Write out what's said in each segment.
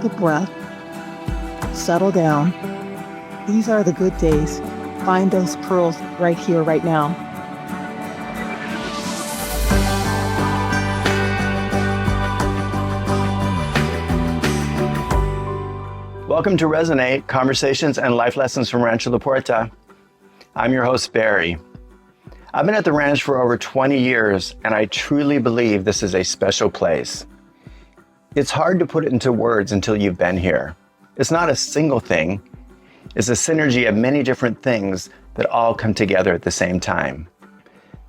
take a breath, settle down. These are the good days. Find those pearls right here, right now. Welcome to Resonate, Conversations and Life Lessons from Rancho La Puerta. I'm your host, Barry. I've been at the ranch for over 20 years, and I truly believe this is a special place. It's hard to put it into words until you've been here. It's not a single thing. It's a synergy of many different things that all come together at the same time.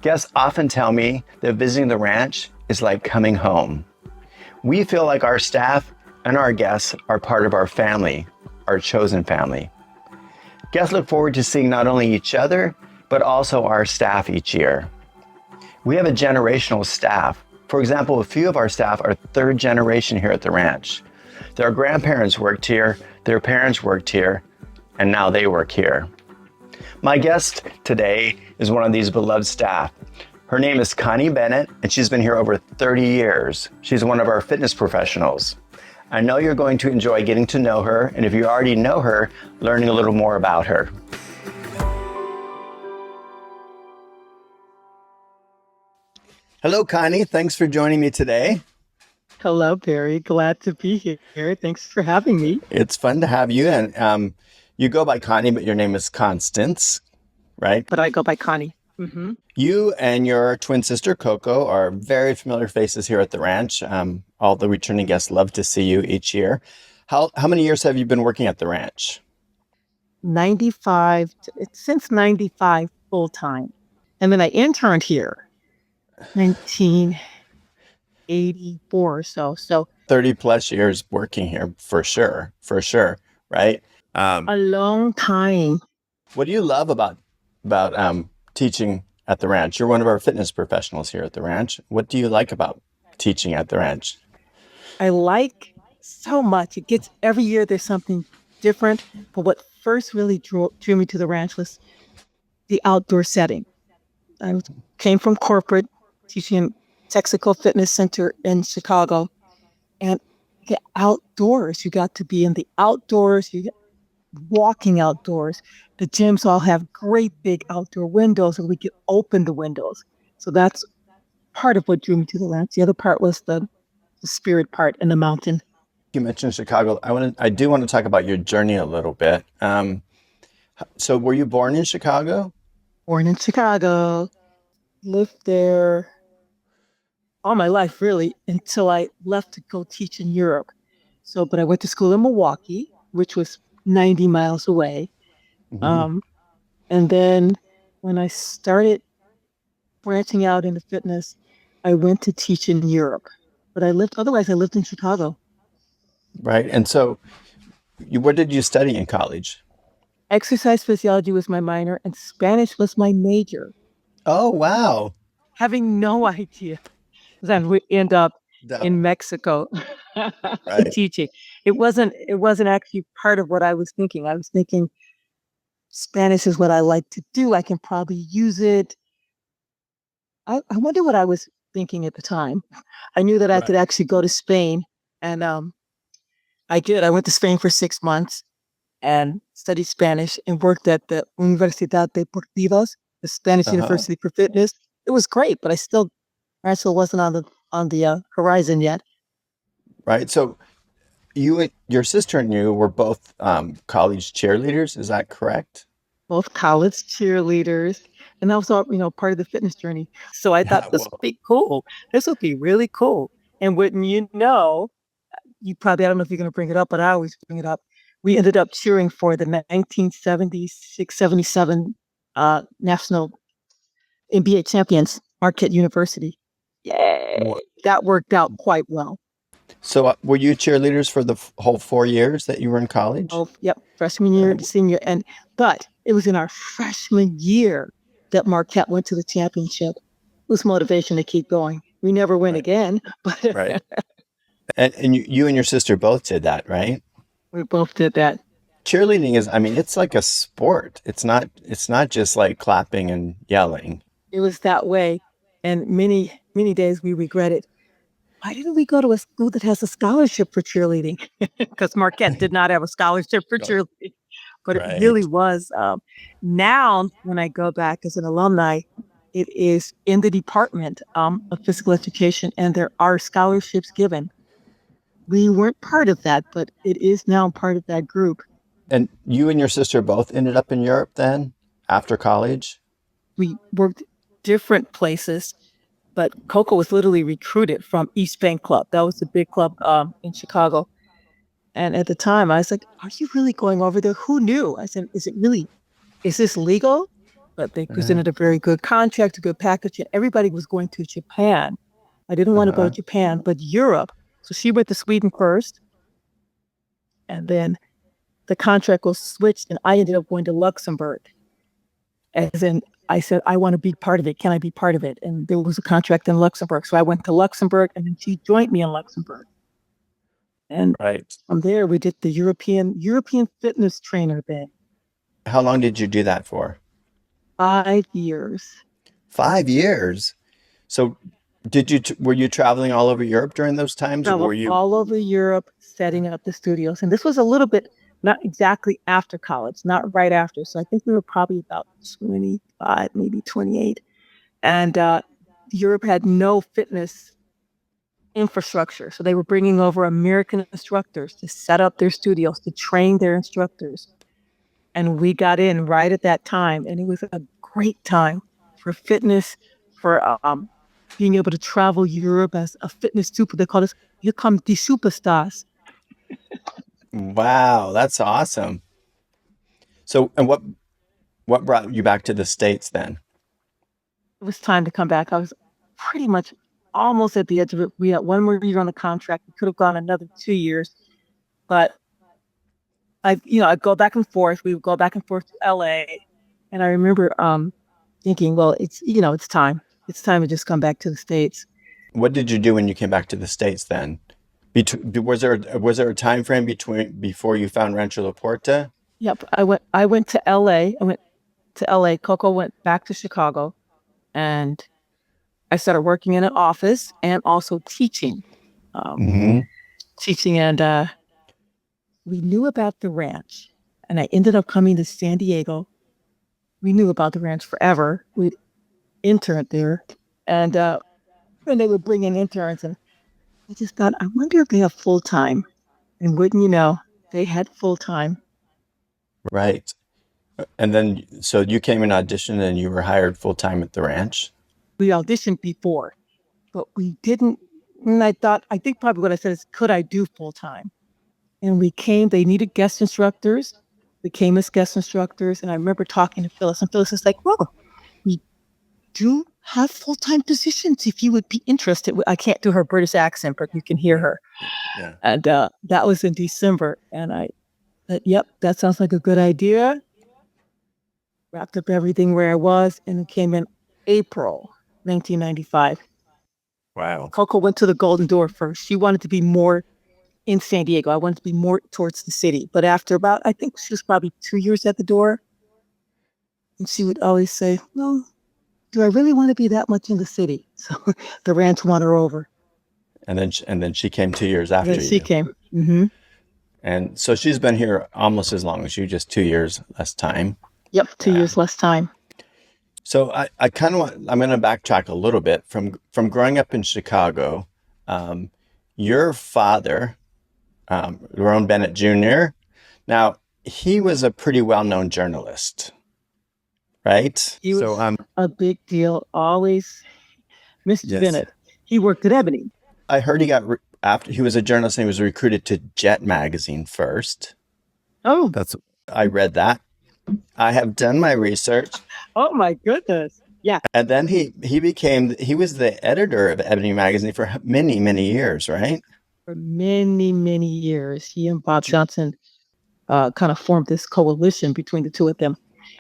Guests often tell me that visiting the ranch is like coming home. We feel like our staff and our guests are part of our family, our chosen family. Guests look forward to seeing not only each other, but also our staff each year. We have a generational staff. For example, a few of our staff are third generation here at the ranch. Their grandparents worked here, their parents worked here, and now they work here. My guest today is one of these beloved staff. Her name is Connie Bennett, and she's been here over 30 years. She's one of our fitness professionals. I know you're going to enjoy getting to know her, and if you already know her, learning a little more about her. Hello, Connie. Thanks for joining me today. Hello, Barry. Glad to be here. Thanks for having me. It's fun to have you. And you go by Connie, but your name is Constance, right? But I go by Connie. Mm-hmm. You and your twin sister, Coco, are very familiar faces here at the ranch. All the returning guests love to see you each year. How many years have you been working at the ranch? 95, since 95 full time. And then I interned here 1984 or so. So 30 plus years working here for sure, right? A long time. What do you love about teaching at the ranch? You're one of our fitness professionals here at the ranch. What do you like about teaching at the ranch? I like so much. It gets every year there's something different. But what first really drew me to the ranch was the outdoor setting. I came from corporate, teaching in Texaco Fitness Center in Chicago, and get outdoors. You got to be in the outdoors. You get walking outdoors. The gyms all have great big outdoor windows, and we could open the windows. So that's part of what drew me to the ranch. The other part was the spirit part in the mountain. You mentioned Chicago. I do want to talk about your journey a little bit. So were you born in Chicago? Born in Chicago, lived there all my life, really, until I left to go teach in Europe. But I went to school in Milwaukee, which was 90 miles away. Mm-hmm. And then when I started branching out into fitness, I went to teach in Europe. But I lived in Chicago. Right. And so what did you study in college? Exercise physiology was my minor and Spanish was my major. Oh, wow. Having no idea. Then we end up in Mexico right. teaching. It wasn't actually part of what I was thinking. I was thinking Spanish is what I like to do. I can probably use it. I wonder what I was thinking at the time. I knew that I could actually go to Spain, and I did. I went to Spain for 6 months and studied Spanish and worked at the Universidad Deportivas, the Spanish University for Fitness. It was great, but I still wasn't on the horizon yet. Right. So your sister and you were both college cheerleaders. Is that correct? Both college cheerleaders. And that was all, part of the fitness journey. So I thought this would be cool. This would be really cool. And wouldn't you know, I don't know if you're going to bring it up, but I always bring it up. We ended up cheering for the 1976-77 national NBA champions, Marquette University. Yay! That worked out quite well. So were you cheerleaders for the whole 4 years that you were in college? Oh, yep. Freshman year, senior. But it was in our freshman year that Marquette went to the championship. It was motivation to keep going. We never win again. But right. And you and your sister both did that, right? We both did that. Cheerleading it's like a sport. It's not just like clapping and yelling. It was that way. And many, many days we regretted why didn't we go to a school that has a scholarship for cheerleading? Because Marquette did not have a scholarship for cheerleading, but it really Right. was. Now, when I go back as an alumni, it is in the department of physical education, and there are scholarships given. We weren't part of that, but it is now part of that group. And you and your sister both ended up in Europe then after college? We worked different places, but Coco was literally recruited from East Bank Club. That was the big club in Chicago. And at the time, I was like, "Are you really going over there?" Who knew? I said, is this legal?" But they Uh-huh. presented a very good contract, a good package, and everybody was going to Japan. I didn't want to go to Uh-huh. Japan, but Europe. So she went to Sweden first, and then the contract was switched, and I ended up going to Luxembourg. As in, I said, I want to be part of it. Can I be part of it? And there was a contract in Luxembourg. So I went to Luxembourg, and then she joined me in Luxembourg. And Right. from there, we did the European fitness trainer thing. How long did you do that for? 5 years. 5 years. So were you traveling all over Europe during those times, or were Traveled you? all over Europe setting up the studios. And this was a little bit not exactly after college, not right after. So I think we were probably about 25, maybe 28. And Europe had no fitness infrastructure. So they were bringing over American instructors to set up their studios, to train their instructors. And we got in right at that time. And it was a great time for fitness, for being able to travel Europe as a fitness super. They call us, here come the superstars. Wow, that's awesome. So, and what brought you back to the States then? It was time to come back. I was pretty much almost at the edge of it. We had one more year on the contract. We could have gone another 2 years, but I'd go back and forth. We would go back and forth to LA. And I remember thinking, well, it's time. It's time to just come back to the States. What did you do when you came back to the States then? Was there a time frame between before you found Rancho La Puerta? Yep. I went to LA. I went to LA. Coco went back to Chicago, and I started working in an office and also teaching. Um, Mm-hmm. teaching and we knew about the ranch, and I ended up coming to San Diego. We knew about the ranch forever. We interned there, and when they would bring in interns, and I just thought, I wonder if they have full time. And wouldn't you know, they had full time. Right. And then, so you came and auditioned and you were hired full time at the ranch? We auditioned before, but we didn't. And I think probably what I said is, could I do full time? And we came. They needed guest instructors. We came as guest instructors, and I remember talking to Phyllis, and Phyllis is like, "Well, we do have full time positions if you would be interested." I can't do her British accent, but you can hear her. Yeah. And that was in December. And I said, "Yep, that sounds like a good idea." Wrapped up everything where I was, and it came in April 1995. Wow. Coco went to the Golden Door first. She wanted to be more in San Diego. I wanted to be more towards the city. But after about, I think she was probably 2 years at the door, and she would always say, "Well, do I really want to be that much in the city?" So the ranch won her over. And then she came 2 years And then after she you. came. Mm-hmm. And so she's been here almost as long as you, just 2 years less time. Yep, two Yeah. years less time. So I kind of I'm going to backtrack a little bit from growing up in Chicago. Um, your father, Bennett Jr. Now he was a pretty well-known journalist, right? He So was a big deal. Always, Mr. yes, Bennett. He worked at Ebony. I heard after he was a journalist and he was recruited to Jet magazine first. Oh, I read that. I have done my research. oh my goodness. Yeah, And then he was the editor of Ebony magazine for many, many years, right? for many, many years, he and Bob Johnson kind of formed this coalition between the two of them.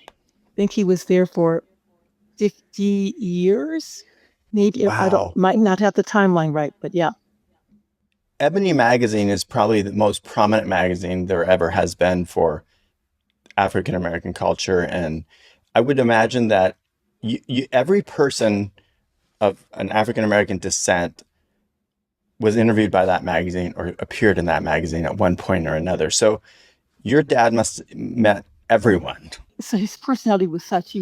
I think he was there for 50 years. Maybe I don't Wow. might not have the timeline right, but yeah. Ebony magazine is probably the most prominent magazine there ever has been for African American culture. And I would imagine that every person of an African American descent was interviewed by that magazine or appeared in that magazine at one point or another. So your dad must have met everyone. So his personality was such.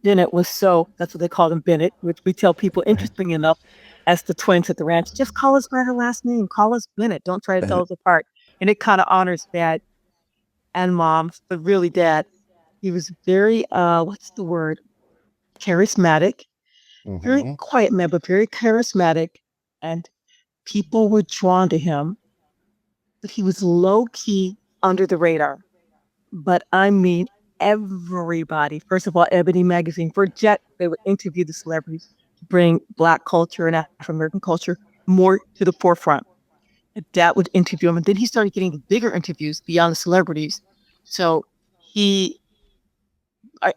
Bennett was so, that's what they called him, Bennett, which we tell people, interesting enough, as the twins at the ranch, just call us by her last name. Call us Bennett. Don't try to tell us apart. And it kind of honors dad and mom, but really dad. He was very, what's the word? Charismatic. Very quiet man, but very charismatic. And people were drawn to him. But he was low key under the radar. But I mean, everybody. First of all, Ebony magazine for Jet, they would interview the celebrities to bring Black culture and African American culture more to the forefront. And Dad would interview him, and then he started getting the bigger interviews beyond the celebrities. So he,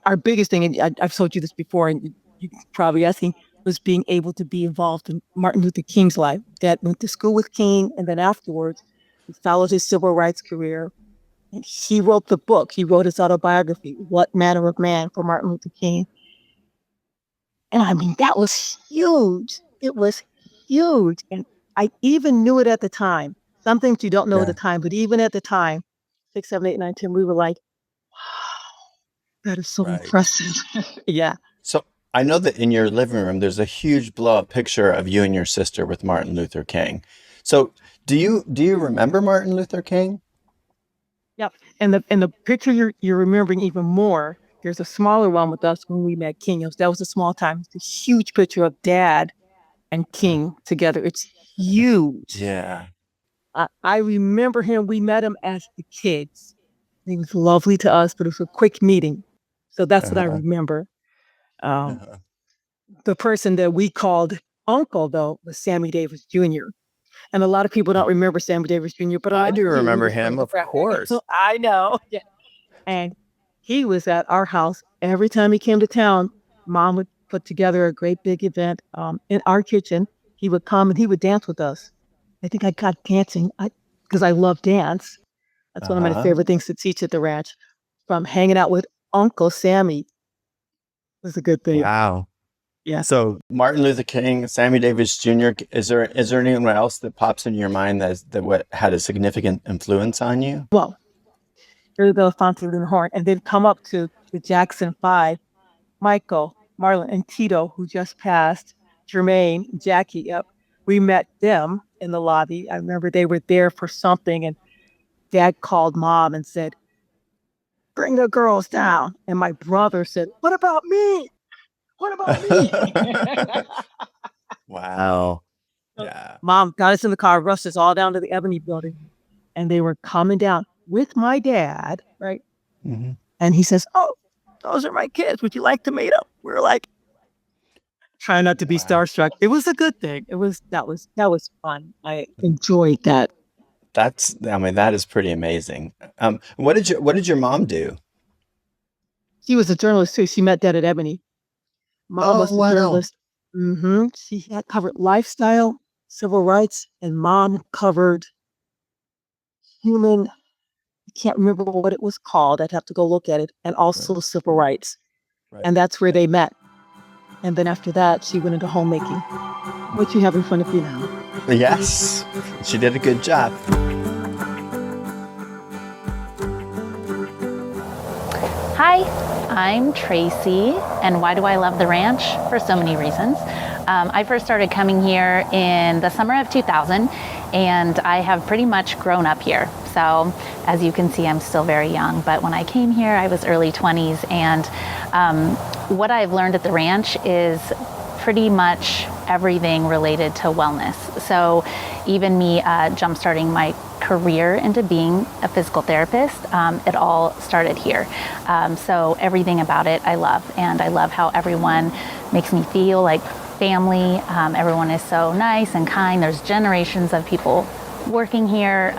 our biggest thing, and I've told you this before, and you probably asking, was being able to be involved in Martin Luther King's life. Dad went to school with King, and then afterwards, he followed his civil rights career. He wrote the book. He wrote his autobiography, What Manner of Man, for Martin Luther King. And I mean, that was huge. It was huge. And I even knew it at the time. Some things you don't know at the time, but even at the time, 6, 7, 8, 9, 10, we were like, wow, that is so impressive. Yeah. So I know that in your living room, there's a huge blow-up picture of you and your sister with Martin Luther King. So do you remember Martin Luther King? Yep. And the picture you're remembering even more, there's a smaller one with us when we met King. That was a small time. It's a huge picture of Dad and King together. It's huge. Yeah. I remember him. We met him as the kids. He was lovely to us, but it was a quick meeting. So that's what I remember. The person that we called Uncle, though, was Sammy Davis Jr. And a lot of people don't remember Sammy Davis Jr., but I do remember him, of course. I know. Yeah. And he was at our house every time he came to town. Mom would put together a great big event in our kitchen. He would come and he would dance with us. I think I got dancing because I love dance. That's one of my favorite things to teach at the ranch. From hanging out with Uncle Sammy was a good thing. Wow. Yeah. So Martin Luther King, Sammy Davis Jr. Is there anyone else that pops into your mind that what had a significant influence on you? Well, here goes Fontaine and Horn, and then come up to the Jackson Five, Michael, Marlon, and Tito, who just passed, Jermaine, Jackie. Yep. We met them in the lobby. I remember they were there for something, and Dad called Mom and said, "Bring the girls down." And my brother said, "What about me? What about me?" Wow. Yeah. Mom got us in the car, rushed us all down to the Ebony building, and they were coming down with my dad, right? Mm-hmm. And he says, "Oh, those are my kids. Would you like tomato?" We were like, trying not to be starstruck. It was a good thing. That was fun. I enjoyed that. That is pretty amazing. What did your mom do? She was a journalist too. She met Dad at Ebony. Mom was a journalist. Mm-hmm. She had covered lifestyle, civil rights, and Mom covered human. I can't remember what it was called. I'd have to go look at it. And also civil rights. Right. And that's where they met. And then after that, she went into homemaking, which you have in front of you now. Yes, she did a good job. Hi, I'm Tracy, and why do I love the ranch? For so many reasons. I first started coming here in the summer of 2000, and I have pretty much grown up here. So as you can see, I'm still very young, but when I came here, I was early 20s, and what I've learned at the ranch is pretty much everything related to wellness. So even me jump-starting my career into being a physical therapist, it all started here. So everything about it I love, and I love how everyone makes me feel like family. Everyone is so nice and kind. There's generations of people working here,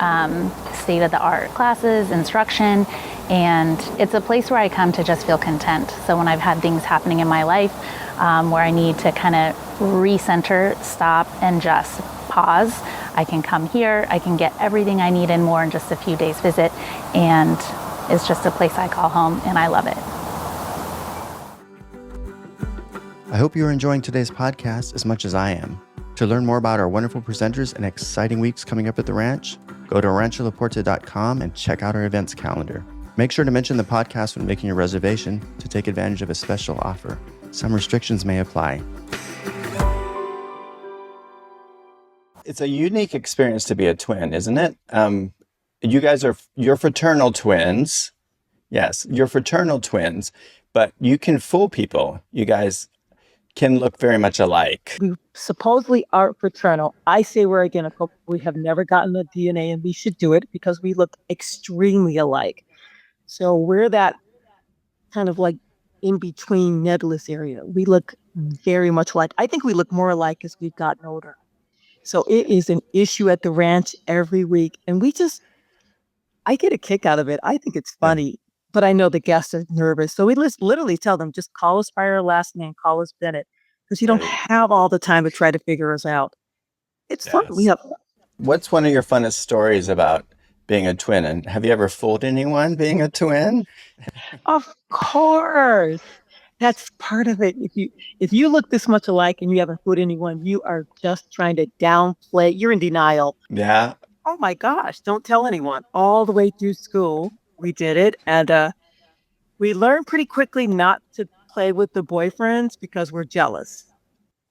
state-of-the-art classes, instruction, and it's a place where I come to just feel content. So when I've had things happening in my life where I need to kind of recenter, stop, and just pause, I can come here, I can get everything I need and more in just a few days visit, and it's just a place I call home, and I love it. I hope you're enjoying today's podcast as much as I am. To learn more about our wonderful presenters and exciting weeks coming up at the ranch, go to rancholapuerta.com and check out our events calendar. Make sure to mention the podcast when making your reservation to take advantage of a special offer. Some restrictions may apply. It's a unique experience to be a twin, isn't it? You're fraternal twins. Yes, you're fraternal twins, but you can fool people. You guys can look very much alike. We supposedly are fraternal. I say we're identical. We have never gotten the DNA, and we should do it because we look extremely alike. So we're that kind of like in between nebulous area. We look very much alike. I think we look more alike as we've gotten older. So it is an issue at the ranch every week. And I get a kick out of it. I think it's funny, but I know the guests are nervous. So we literally tell them, just call us by our last name, call us Bennett, because you don't have all the time to try to figure us out. It's fun. We have. What's one of your funnest stories about being a twin? And have you ever fooled anyone being a twin? Of course. That's part of it. If you look this much alike and you haven't fooled anyone, you are just trying to downplay. You're in denial. Yeah. Oh my gosh, don't tell anyone. All the way through school, we did it. And we learned pretty quickly not to play with the boyfriends because we're jealous.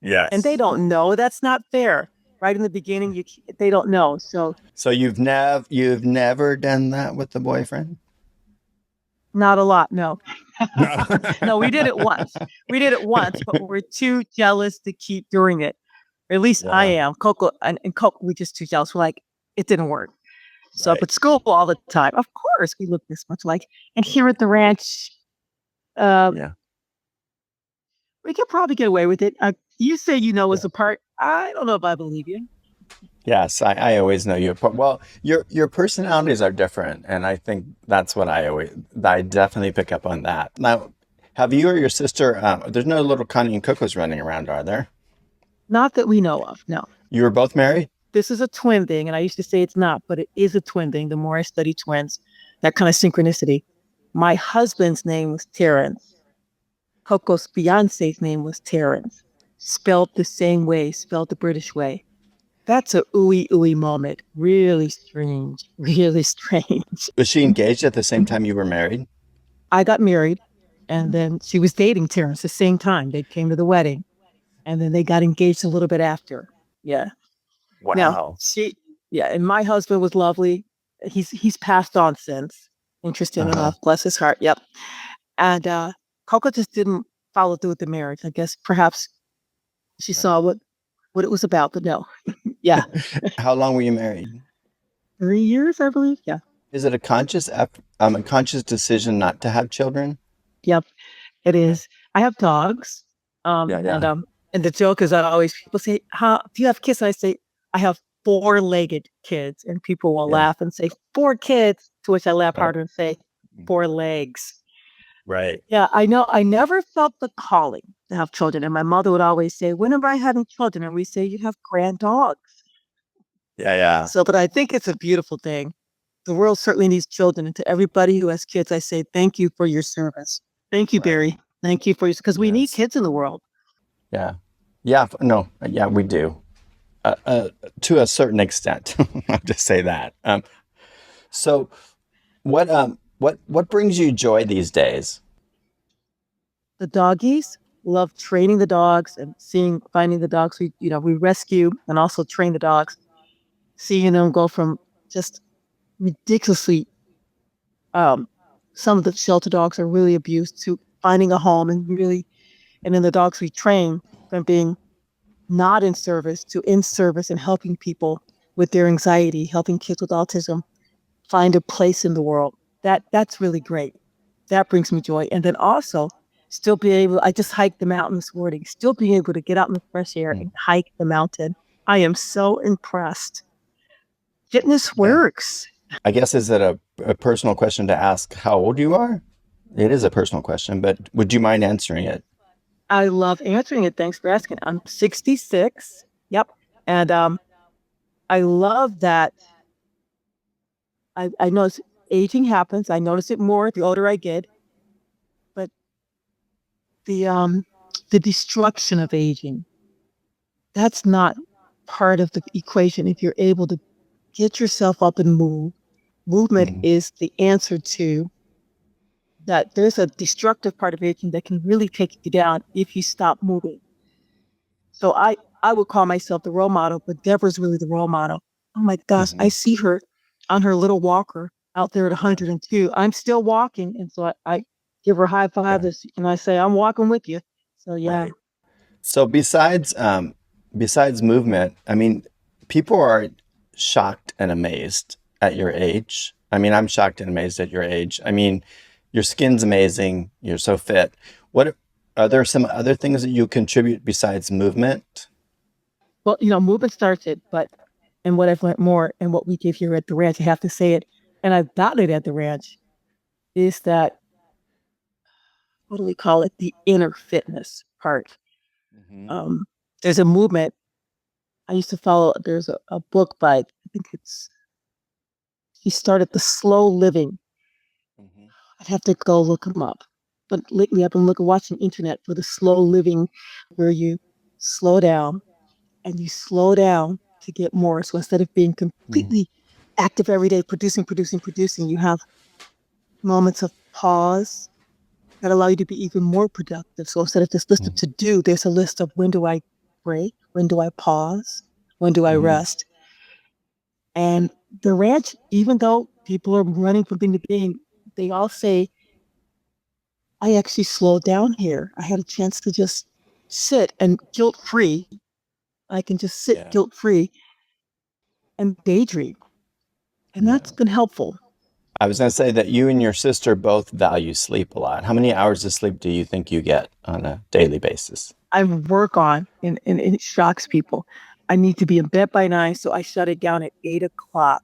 Yes. And they don't know. That's not fair. Right in the beginning, they don't know. So you've never done that with the boyfriend? Not a lot, no. No, we did it once. But we're too jealous to keep doing it. Or at least I am. Coco and Coco, we're just too jealous. We're like, it didn't work. So, but school all the time. Of course, we look this much like. And here at the ranch, we could probably get away with it. You say you know us apart. I don't know if I believe you. Yes, I always know you apart. Well, your personalities are different, and I think that's what I definitely pick up on that. Now, have you or your sister? There's no little Connie and Cocos running around, are there? Not that we know of. No. You were both married? This is a twin thing, and I used to say it's not, but it is a twin thing. The more I study twins, that kind of synchronicity. My husband's name was Terrence. Coco's fiance's name was Terrence. Spelled the same way, spelled the British way. That's a ooey moment. Really strange. Really strange. Was she engaged at the same time you were married? I got married, and then she was dating Terrence the same time. They came to the wedding, and then they got engaged a little bit after. Yeah. Wow. Now, and my husband was lovely. He's passed on since. Interesting enough. Bless his heart. Yep. And Coco just didn't follow through with the marriage. I guess perhaps she saw what it was about, but no. Yeah. How long were you married? 3 years, I believe. Yeah. Is it a conscious decision not to have children? Yep, it is. I have dogs. And the joke is people say, do you have kids? And I say, I have 4-legged kids. And people will laugh and say, 4 kids, to which I laugh harder and say, 4 legs. Right. Yeah, I know. I never felt the calling to have children. And my mother would always say, when am I having children? And we say, you have grand dogs. Yeah. So, but I think it's a beautiful thing. The world certainly needs children. And to everybody who has kids, I say, thank you for your service. Thank you, Barry. Thank you for your, because we need kids in the world. Yeah. Yeah. No. Yeah, we do. To a certain extent. I'll just say that. So what brings you joy these days? The doggies. Love training the dogs and finding the dogs we rescue and also train the dogs. Seeing them go from just ridiculously, some of the shelter dogs are really abused, to finding a home and then the dogs we train from being not in service to in service and helping people with their anxiety, helping kids with autism find a place in the world. That's really great. That brings me joy. And then also still be able, I just hiked the mountain this morning, still being able to get out in the fresh air and hike the mountain. I am so impressed. Fitness works. I guess, is it a personal question to ask how old you are? It is a personal question, but would you mind answering it? I love answering it. Thanks for asking. I'm 66. Yep. And I love that. I notice aging happens. I notice it more the older I get. But the destruction of aging, that's not part of the equation. If you're able to get yourself up and move, movement Mhm. is the answer to that. There's a destructive part of aging that can really take you down if you stop moving. So I would call myself the role model, but Deborah's really the role model. Oh my gosh, I Mhm. see her on her little walker out there at Yeah. 102. I'm still walking, and so I give her high five, Yeah. and I say I'm walking with you. So yeah. Right. So besides movement, I mean, people are shocked and amazed at your age. I mean, I'm shocked and amazed at your age. I mean, your skin's amazing. You're so fit. What are there some other things that you contribute besides movement? Well, movement starts it, but and what I've learned more and what we give here at the ranch, I have to say it, and I've gotten it at the ranch, is that what do we call it? The inner fitness part. Hmm. Um, there's a movement I used to follow. There's a book by, I think he started the slow living. Hmm. I'd have to go look him up. But lately I've been watching internet for the slow living where you slow down and you slow down to get more. So instead of being completely active every day, producing, producing, producing, you have moments of pause that allow you to be even more productive. So instead of this list of to do, there's a list of when do I break? When do I pause? When do I Hmm. rest? And the ranch, even though people are running from being to being, they all say, I actually slowed down here. I had a chance to just sit and guilt free. I can just sit Yeah. guilt free and daydream. And Yeah. that's been helpful. I was going to say that you and your sister both value sleep a lot. How many hours of sleep do you think you get on a daily basis? I work on, and it shocks people. I need to be in bed by 9, so I shut it down at 8 o'clock.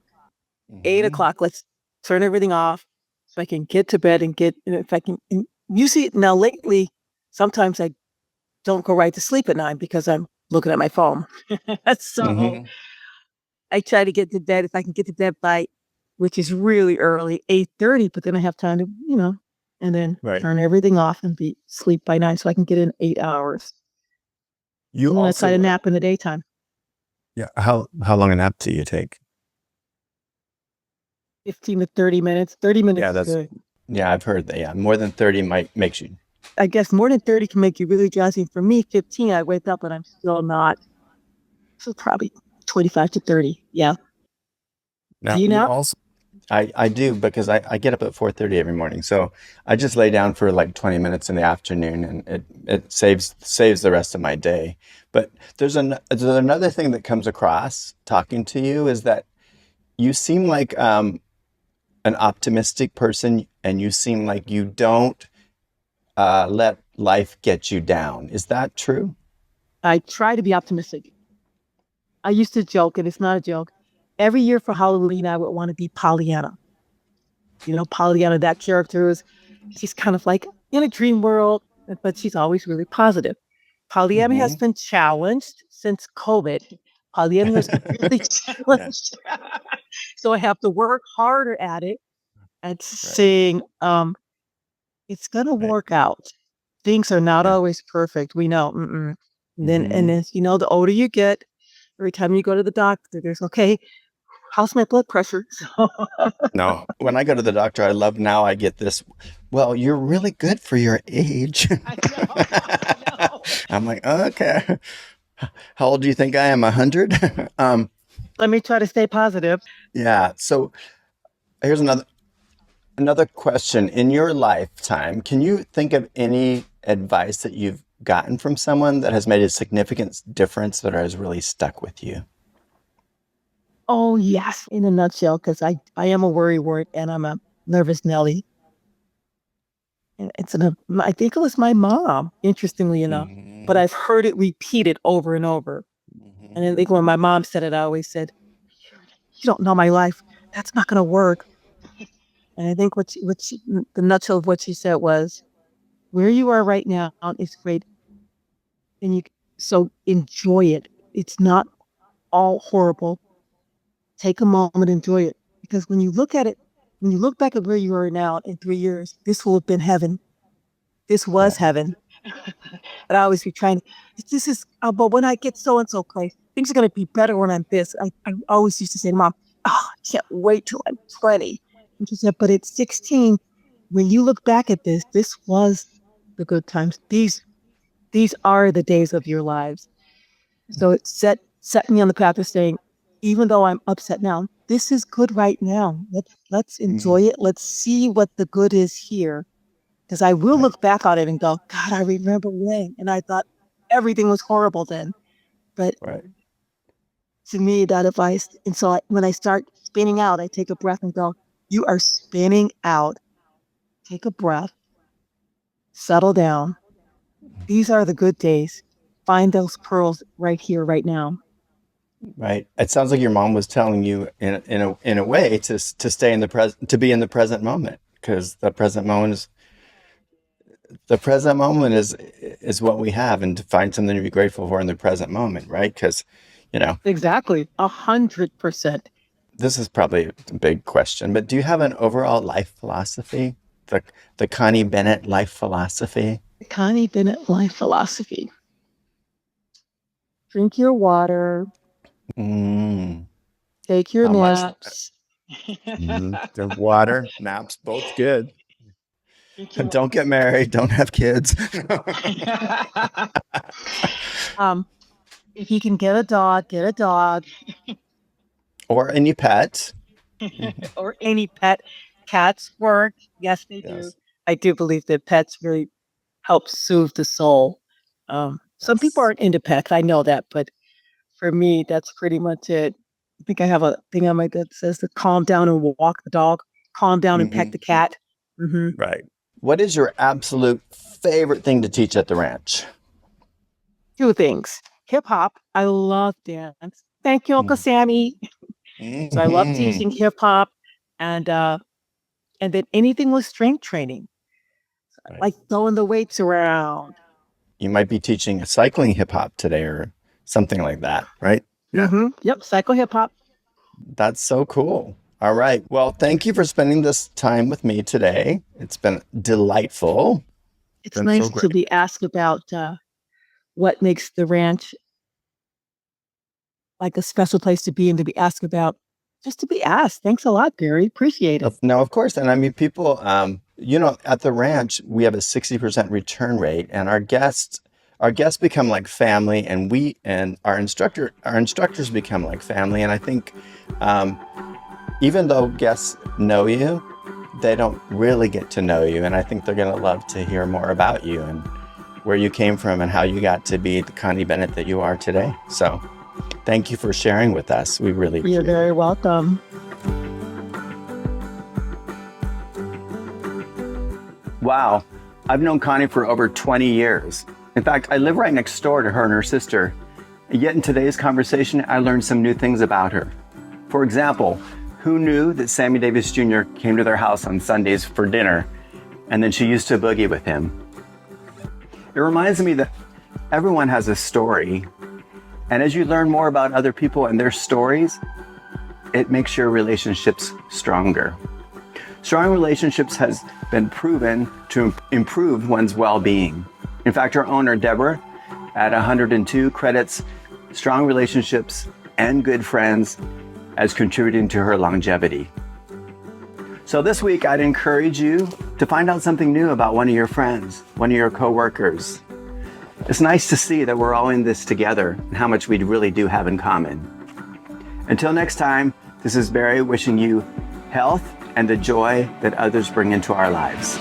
8 o'clock, let's turn everything off so I can get to bed and if I can, usually now lately, sometimes I don't go right to sleep at 9 because I'm looking at my phone. So Hmm. I try to get to bed if I can get to bed by, which is really early, 8:30. But then I have time to, and then Right. turn everything off and be sleep by 9, so I can get in 8 hours. You And then I try to also, nap in the daytime. yeah. How long a nap do you take? 15 to 30 minutes. 30 minutes Yeah, is that's good. yeah. I've heard that. Yeah, more than 30 might makes you. I guess more than 30 can make you really drowsy. For me, 15, I wake up and I'm still not. So probably 25 to 30. Yeah. Do Now you you nap? also. I do because I get up at 4:30 every morning. So I just lay down for like 20 minutes in the afternoon and it saves the rest of my day. But there's another thing that comes across talking to you is that you seem like an optimistic person and you seem like you don't let life get you down. Is that true? I try to be optimistic. I used to joke, and it's not a joke. Every year for Halloween, I would want to be Pollyanna. Pollyanna, that character is, she's kind of like in a dream world, but she's always really positive. Pollyanna has Hmm. been challenged since COVID. Pollyanna has been really Yeah. challenged. So I have to work harder at it and Right. saying, it's going to Right. work out. Things are not Yeah. always perfect. We know. Mm-mm. And Hmm. then, the older you get, every time you go to the doctor, there's, okay, how's my blood pressure? So No, when I go to the doctor, I love now I get this. Well, you're really good for your age. I know, I know. I'm like, okay. How old do you think I am? 100? Let me try to stay positive. Yeah. So here's another question. In your lifetime, can you think of any advice that you've gotten from someone that has made a significant difference that has really stuck with you? Oh, yes, in a nutshell, because I am a worrywart and I'm a nervous Nelly. And I think it was my mom, interestingly enough, but Hmm. I've heard it repeated over and over. And I Hmm. think when my mom said it, I always said, "You don't know my life. That's not going to work." And I think the nutshell of what she said was, "Where you are right now is great, and so enjoy it. It's not all horrible. Take a moment, enjoy it, because when you look back at where you are now in 3 years, this will have been heaven. This was Yeah. heaven." And I always be trying, this is, but when I get so and so place, things are going to be better when I'm this. I always used to say to mom, oh, I can't wait till I'm 20. And she said, but at 16, when you look back at this was the good times. These are the days of your lives. So it set me on the path of saying, even though I'm upset now, this is good right now. Let's enjoy it. Let's see what the good is here. Because I will Right. look back on it and go, God, I remember when. And I thought everything was horrible then. But Right. to me, that advice, and so when I start spinning out, I take a breath and go, you are spinning out. Take a breath, settle down. These are the good days. Find those pearls right here, right now. Right. It sounds like your mom was telling you in a way to stay in the present, to be in the present moment, because the present moment is what we have, and to find something to be grateful for in the present moment, right? Because, Exactly. 100%. this is probably a big question, but do you have an overall life philosophy? The Connie Bennett life philosophy? Connie Bennett life philosophy. Drink your water, Mm, take your how much? naps. The water, naps, both good. Don't get married. Don't have kids. If you can get a dog, get a dog. Or any pets. Or any pet. Cats work. Yes, they do. Yes. I do believe that pets really help soothe the soul. Some people Yes. aren't into pets. I know that, but for me, that's pretty much it. I think I have a thing on my that says to calm down and walk the dog, calm down and pet Hmm. the cat. Hmm. Right. What is your absolute favorite thing to teach at the ranch? Two things. Hip hop. I love dance. Thank you, Uncle Sammy. So I love Mm-hmm. teaching hip hop and then anything with strength training, Right. like throwing the weights around. You might be teaching cycling hip hop today or something like that, right? Yeah. Yep, psycho hip hop. That's so cool. All right. Well, thank you for spending this time with me today. It's been delightful. It's Been so nice to great. be asked about what makes the ranch like a special place to be and to be asked about, just to be asked. Thanks a lot, Gary. Appreciate it. No, of course. And I mean, people, at the ranch, we have a 60% return rate, and our guests become like family, and our instructors become like family. And I think, even though guests know you, they don't really get to know you. And I think they're going to love to hear more about you and where you came from and how you got to be the Connie Bennett that you are today. So thank you for sharing with us. We really You're appreciate very it. welcome. Wow. I've known Connie for over 20 years. In fact, I live right next door to her and her sister. Yet in today's conversation, I learned some new things about her. For example, who knew that Sammy Davis Jr. came to their house on Sundays for dinner, and then she used to boogie with him? It reminds me that everyone has a story, and as you learn more about other people and their stories, it makes your relationships stronger. Strong relationships has been proven to improve one's well-being. In fact, our owner, Deborah, at 102, credits strong relationships and good friends as contributing to her longevity. So this week, I'd encourage you to find out something new about one of your friends, one of your coworkers. It's nice to see that we're all in this together and how much we really do have in common. Until next time, this is Barry wishing you health and the joy that others bring into our lives.